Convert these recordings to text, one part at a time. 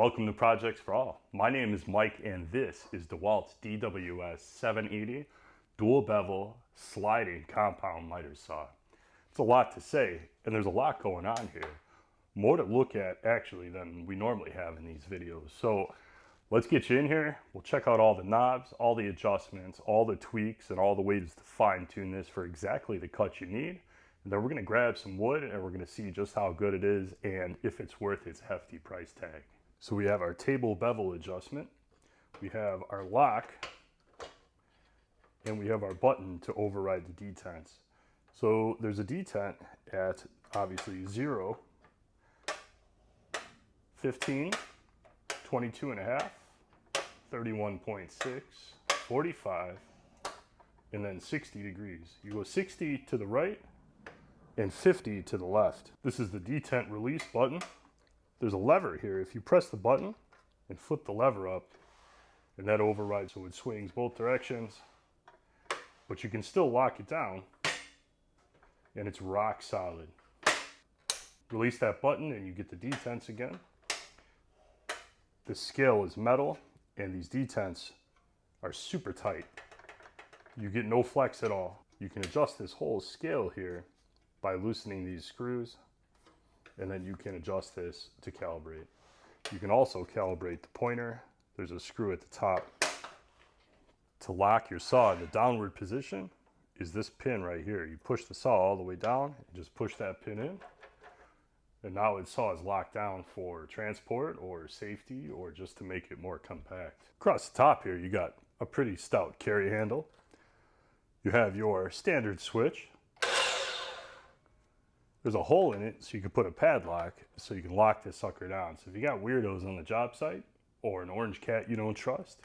Welcome to Projects for All. My name is Mike and this is DeWALT's DWS780 dual bevel sliding compound miter saw. It's a lot to say and there's a lot going on here. More to look at actually than we normally have in these videos. So let's get you in here. We'll check out all the knobs, all the adjustments, all the tweaks and all the ways to fine tune this for exactly the cut you need. And then we're going to grab some wood and we're going to see just how good it is and if it's worth its hefty price tag. So we have our table bevel adjustment, we have our lock, and we have our button to override the detents. So there's a detent at obviously 0, 15, 22 and a half, 31.6, 45, and then 60 degrees. You go 60 to the right and 50 to the left. This is the detent release button. There's a lever here. If you press the button and flip the lever up, and that overrides so it swings both directions, but you can still lock it down and it's rock solid. Release that button and you get the detents again. The scale is metal and these detents are super tight. You get no flex at all. You can adjust this whole scale here by loosening these screws, and then you can adjust this to calibrate. You can also calibrate the pointer. There's a screw at the top. To lock your saw in the downward position is this pin right here. You push the saw all the way down and just push that pin in. And now its saw is locked down for transport or safety or just to make it more compact. Across the top here, you got a pretty stout carry handle. You have your standard switch. There's a hole in it so you can put a padlock so you can lock this sucker down. So if you got weirdos on the job site or an orange cat you don't trust,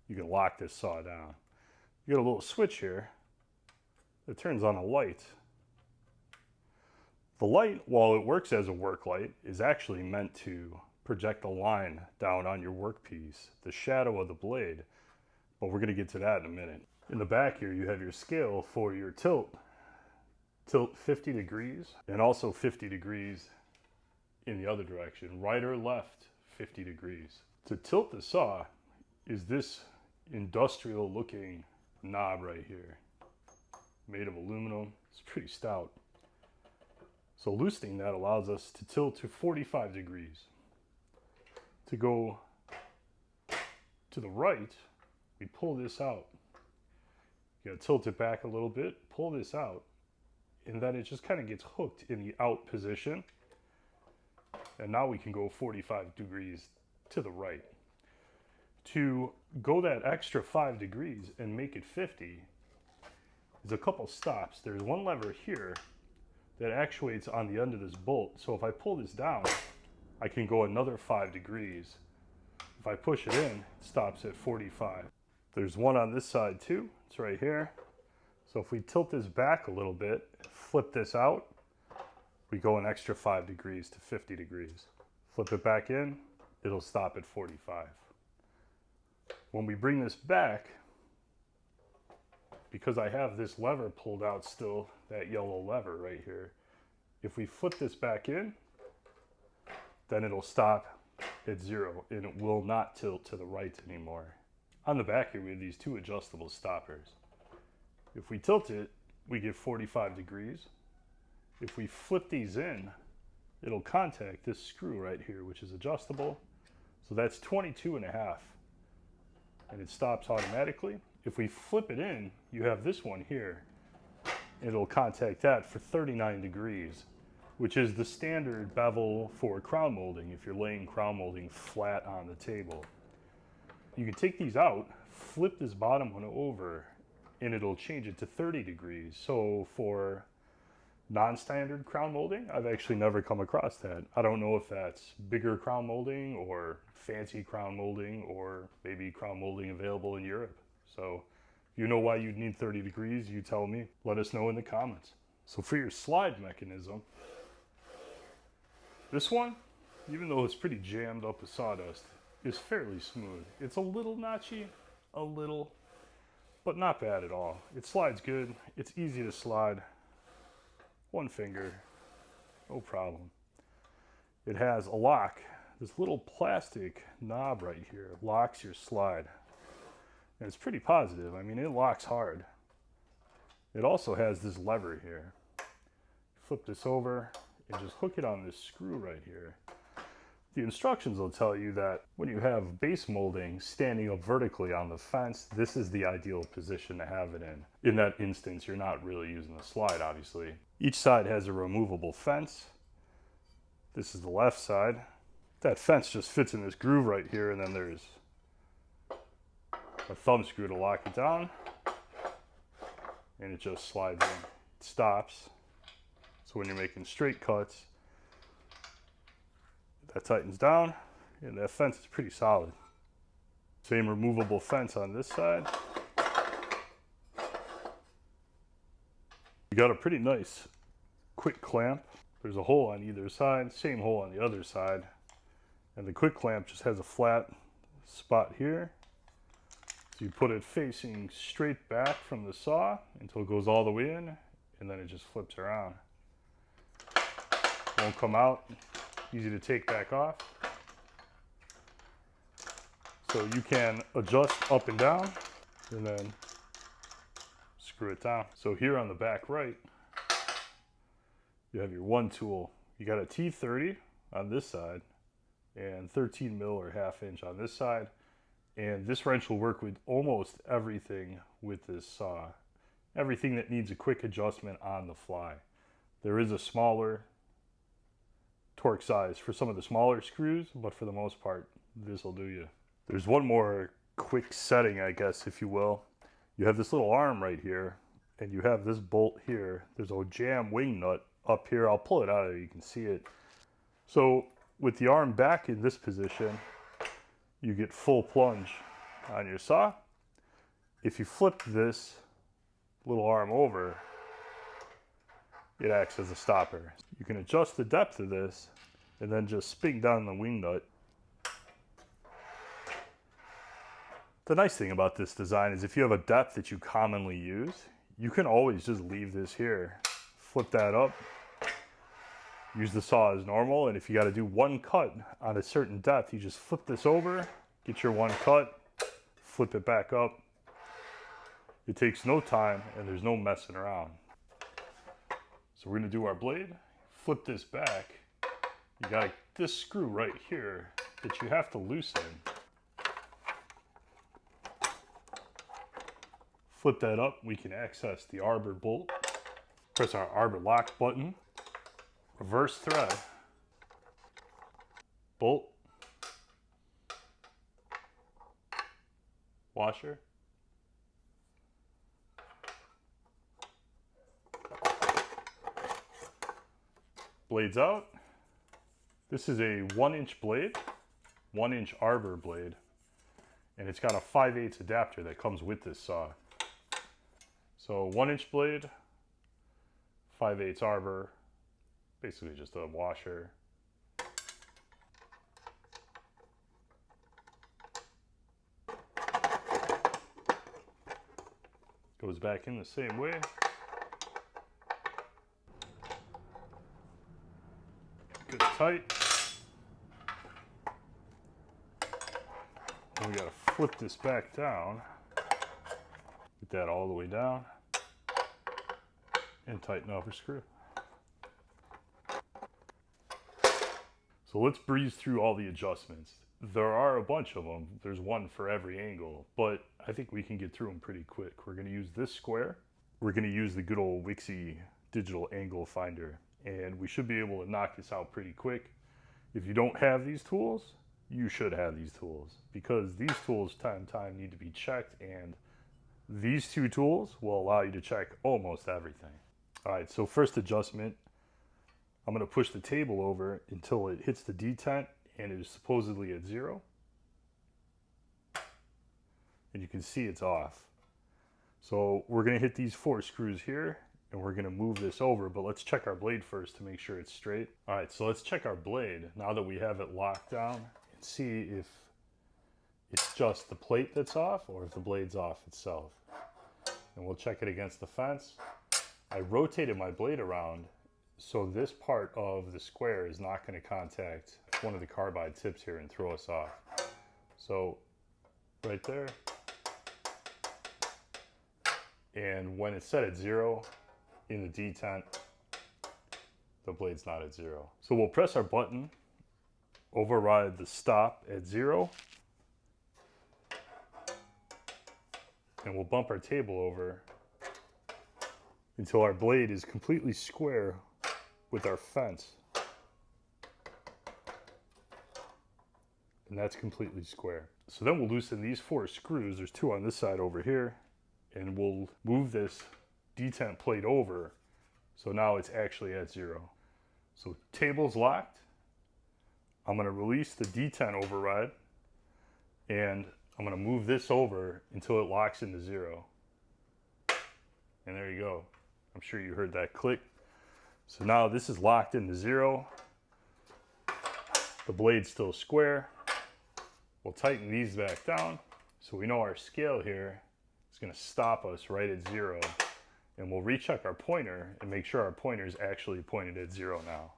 you can lock this saw down. You got a little switch here that turns on a light. The light, while it works as a work light, is actually meant to project a line down on your workpiece, the shadow of the blade, but we're going to get to that in a minute. In the back here you have your scale for your tilt 50 degrees and also 50 degrees in the other direction, right or left 50 degrees. To tilt the saw is this industrial looking knob right here, made of aluminum. It's pretty stout. So loosening that allows us to tilt to 45 degrees. To go to the right, we pull this out. You gotta tilt it back a little bit, pull this out, and then it just kind of gets hooked in the out position. And now we can go 45 degrees to the right. To go that extra 5 degrees and make it 50, there's a couple stops. There's one lever here that actuates on the end of this bolt. So if I pull this down, I can go another 5 degrees. If I push it in, it stops at 45. There's one on this side too. It's right here. So if we tilt this back a little bit, flip this out, we go an extra 5 degrees to 50 degrees. Flip it back in, it'll stop at 45. When we bring this back, because I have this lever pulled out still, that yellow lever right here, if we flip this back in, then it'll stop at 0 and it will not tilt to the right anymore. On the back here, we have these two adjustable stoppers. If we tilt it, we get 45 degrees. If we flip these in, it'll contact this screw right here, which is adjustable. So that's 22 and a half, and it stops automatically. If we flip it in, you have this one here. It'll contact that for 39 degrees, which is the standard bevel for crown molding if you're laying crown molding flat on the table. You can take these out, flip this bottom one over, and it'll change it to 30 degrees. So for non-standard crown molding, I've actually never come across that. I don't know if that's bigger crown molding or fancy crown molding or maybe crown molding available in Europe. So if you know why you'd need 30 degrees, you tell me. Let us know in the comments. So for your slide mechanism, this one, even though it's pretty jammed up with sawdust, is fairly smooth. It's a little notchy, a little, but not bad at all. It slides good. It's easy to slide. One finger, no problem. It has a lock This little plastic knob right here locks your slide. And it's pretty positive. I mean, it locks hard. It also has this lever here. Flip this over and just hook it on this screw right here. The instructions will tell you that when you have base molding standing up vertically on the fence, this is the ideal position to have it in. In that instance, you're not really using the slide, obviously. Each side has a removable fence. This is the left side. That fence just fits in this groove right here, and then there's a thumb screw to lock it down, and it just slides in. It stops. So when you're making straight cuts, that tightens down, and that fence is pretty solid. Same removable fence on this side. You got a pretty nice quick clamp. There's a hole on either side, same hole on the other side. And the quick clamp just has a flat spot here. So you put it facing straight back from the saw until it goes all the way in, and then it just flips around. Won't come out. Easy to take back off. So you can adjust up and down and then screw it down. So here on the back right, you have your one tool. You got a T30 on this side and 13 mil or 1/2 inch on this side. And this wrench will work with almost everything with this saw. Everything that needs a quick adjustment on the fly. There is a smaller torque size for some of the smaller screws, but for the most part, this will do you. There's one more quick setting, I guess, if you will. You have this little arm right here, and you have this bolt here. There's a jam wing nut up here. I'll pull it out of there, you can see it. So with the arm back in this position, you get full plunge on your saw. If you flip this little arm over, it acts as a stopper. You can adjust the depth of this and then just spin down the wing nut. The nice thing about this design is if you have a depth that you commonly use, you can always just leave this here. Flip that up, use the saw as normal, and if you got to do one cut on a certain depth, you just flip this over, get your one cut, flip it back up. It takes no time and there's no messing around. So we're going to do our blade, flip this back. You got this screw right here that you have to loosen. Flip that up, we can access the arbor bolt. Press our arbor lock button, reverse thread, bolt, washer, blades out. This is a 1-inch blade, 1-inch arbor blade, and it's got a 5/8 adapter that comes with this saw. So 1-inch blade, 5/8 arbor, basically just a washer. Goes back in the same way. Good tight. And we gotta flip this back down. Get that all the way down. And tighten up our screw. So let's breeze through all the adjustments. There are a bunch of them. There's one for every angle, but I think we can get through them pretty quick. We're going to use this square. We're going to use the good old Wixie digital angle finder, and we should be able to knock this out pretty quick. If you don't have these tools, you should have these tools, because these tools time to time need to be checked, and these two tools will allow you to check almost everything. All right, so first adjustment, I'm going to push the table over until it hits the detent and it is supposedly at 0. And you can see it's off. So we're going to hit these 4 screws here and we're going to move this over, but let's check our blade first to make sure it's straight. All right, so let's check our blade now that we have it locked down and see if it's just the plate that's off or if the blade's off itself. And we'll check it against the fence. I rotated my blade around so this part of the square is not going to contact one of the carbide tips here and throw us off. So right there. And when it's set at 0 in the detent, the blade's not at 0. So we'll press our button, override the stop at 0, and we'll bump our table over until our blade is completely square with our fence. And that's completely square. So then we'll loosen these 4 screws. There's 2 on this side over here. And we'll move this detent plate over. So now it's actually at 0. So table's locked. I'm going to release the detent override. And I'm going to move this over until it locks into 0. And there you go. I'm sure you heard that click. So now this is locked into 0. The blade's still square. We'll tighten these back down so we know our scale here is going to stop us right at 0. And we'll recheck our pointer and make sure our pointer is actually pointed at 0 now.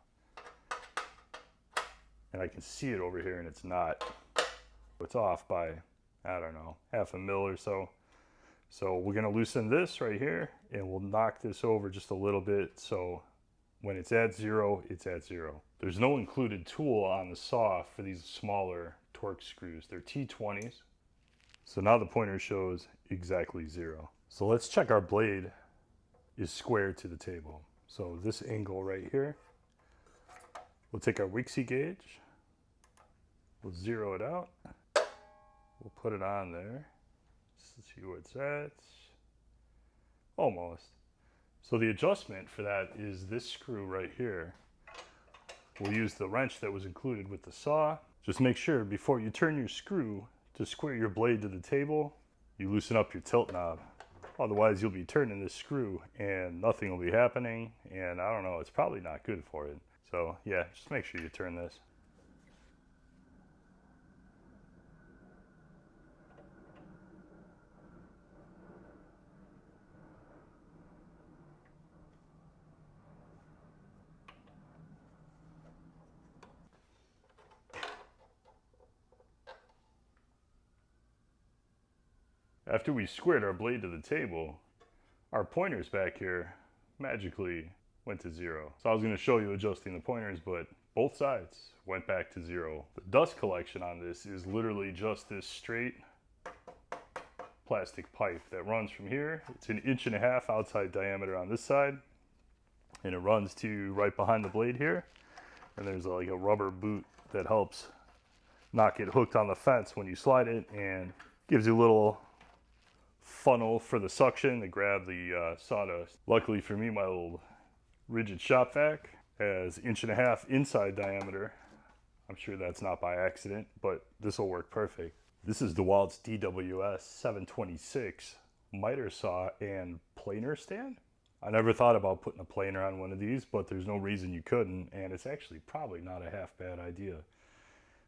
And I can see it over here and it's not. It's off by, I don't know, half a mil or so. So we're going to loosen this right here and we'll knock this over just a little bit so when it's at 0, it's at 0. There's no included tool on the saw for these smaller torque screws. They're T20s. So now the pointer shows exactly 0. So let's check our blade is square to the table. So this angle right here, we'll take our Wixie gauge, we'll 0 it out, we'll put it on there, let's see where it's at, almost. So the adjustment for that is this screw right here. We'll use the wrench that was included with the saw. Just make sure before you turn your screw to square your blade to the table, you loosen up your tilt knob. Otherwise you'll be turning this screw and nothing will be happening, and I don't know, it's probably not good for it. So yeah, just make sure you turn this. After we squared our blade to the table, our pointers back here magically went to 0. So I was going to show you adjusting the pointers, but both sides went back to 0. The dust collection on this is literally just this straight plastic pipe that runs from here. It's 1.5 inches outside diameter on this side, and it runs to right behind the blade here. And there's like a rubber boot that helps not get hooked on the fence when you slide it, and gives you a little funnel for the suction to grab the sawdust. Luckily for me, my little rigid shop vac has 1.5 inches inside diameter. I'm sure that's not by accident, but this will work perfect. This is DeWALT's DWS726 miter saw and planer stand. I never thought about putting a planer on one of these, but there's no reason you couldn't, and it's actually probably not a half bad idea.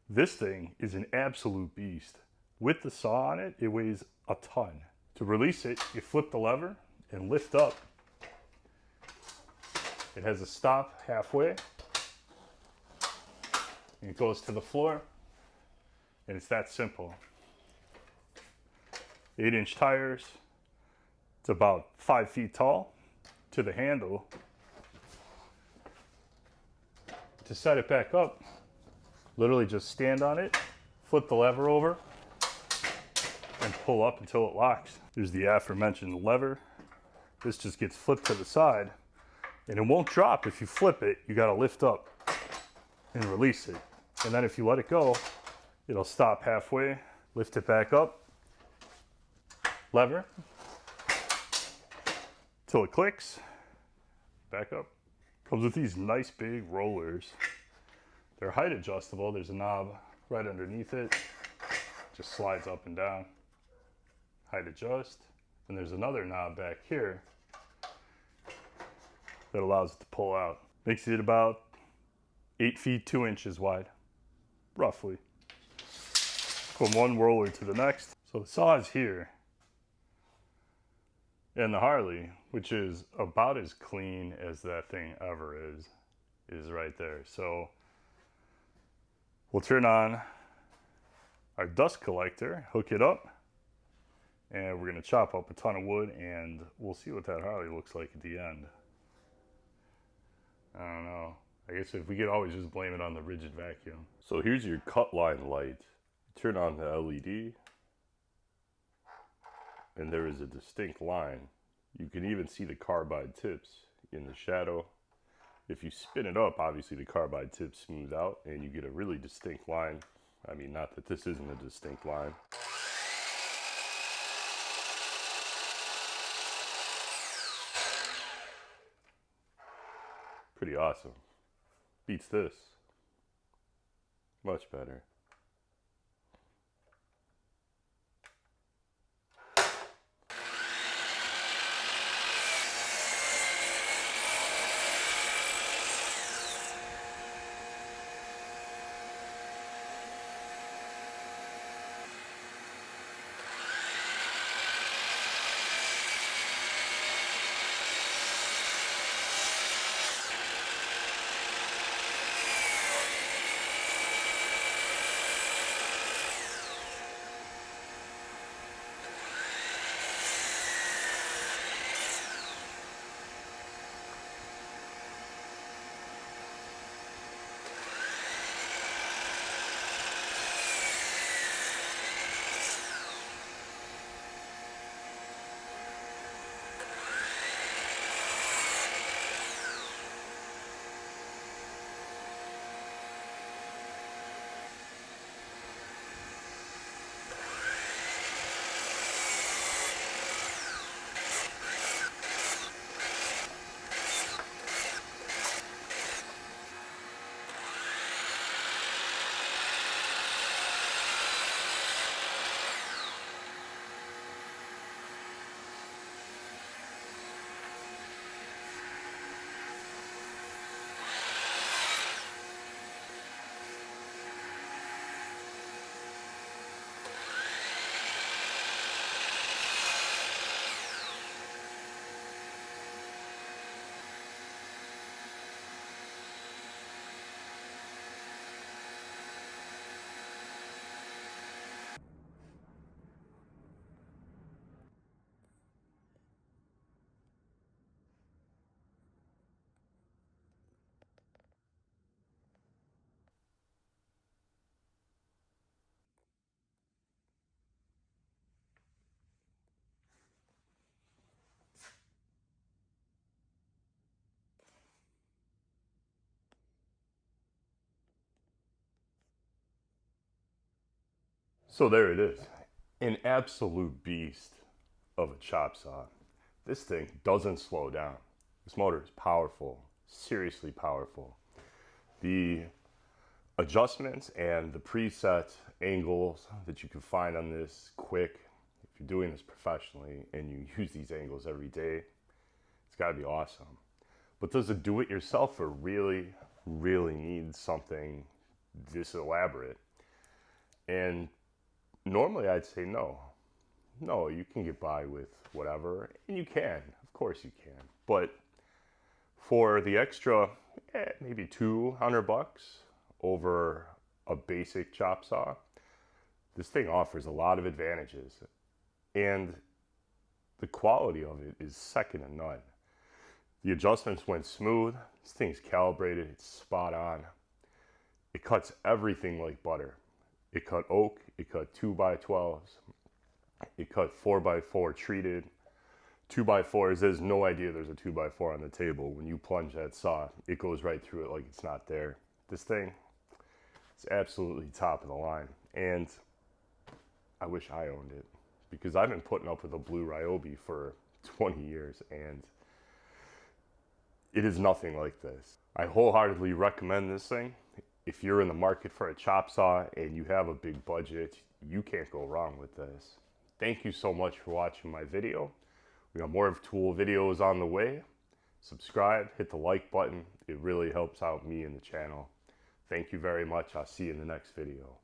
This thing is an absolute beast. With the saw on it, it weighs a ton. To release it, you flip the lever and lift up. It has a stop halfway, and it goes to the floor, and it's that simple. 8-inch tires. It's about 5 feet tall. To the handle. To set it back up, literally just stand on it, flip the lever over, and pull up until it locks. There's the aforementioned lever. This just gets flipped to the side, and it won't drop if you flip it. You gotta lift up and release it. And then if you let it go, it'll stop halfway, lift it back up, lever, till it clicks, back up. Comes with these nice big rollers. They're height adjustable. There's a knob right underneath it. Just slides up and down. Height adjust. And there's another knob back here that allows it to pull out. Makes it about 8 feet 2 inches wide, roughly. From one roller to the next. So the saw is here. And the Harley, which is about as clean as that thing ever is right there. So We'll turn on our dust collector, hook it up, and we're going to chop up a ton of wood, and we'll see what that Harley looks like at the end. I don't know. I guess if we could always just blame it on the rigid vacuum. So here's your Cutline light. Turn on the LED, and there is a distinct line. You can even see the carbide tips in the shadow. If you spin it up, obviously the carbide tips smooth out, and you get a really distinct line. I mean, not that this isn't a distinct line. Pretty awesome. Beats this. Much better. So there it is, an absolute beast of a chop saw. This thing doesn't slow down. This motor is powerful, seriously powerful. The adjustments and the preset angles that you can find on this quick, if you're doing this professionally and you use these angles every day, it's got to be awesome. But does a do-it-yourselfer really need something this elaborate? And normally I'd say no. No, you can get by with whatever, and you can, of course you can. But for the extra, maybe $200 over a basic chop saw, this thing offers a lot of advantages. And the quality of it is second to none. The adjustments went smooth, this thing's calibrated, it's spot on. It cuts everything like butter. It cut oak, it cut 2x12s, it cut 4x4 treated. 2x4s, there's no idea there's a 2x4 on the table. When you plunge that saw, it goes right through it like it's not there. This thing, it's absolutely top of the line. And I wish I owned it, because I've been putting up with a blue Ryobi for 20 years and it is nothing like this. I wholeheartedly recommend this thing. If you're in the market for a chop saw and you have a big budget, you can't go wrong with this. Thank you so much for watching my video. We got more of tool videos on the way. Subscribe, hit the like button. It really helps out me and the channel. Thank you very much. I'll see you in the next video.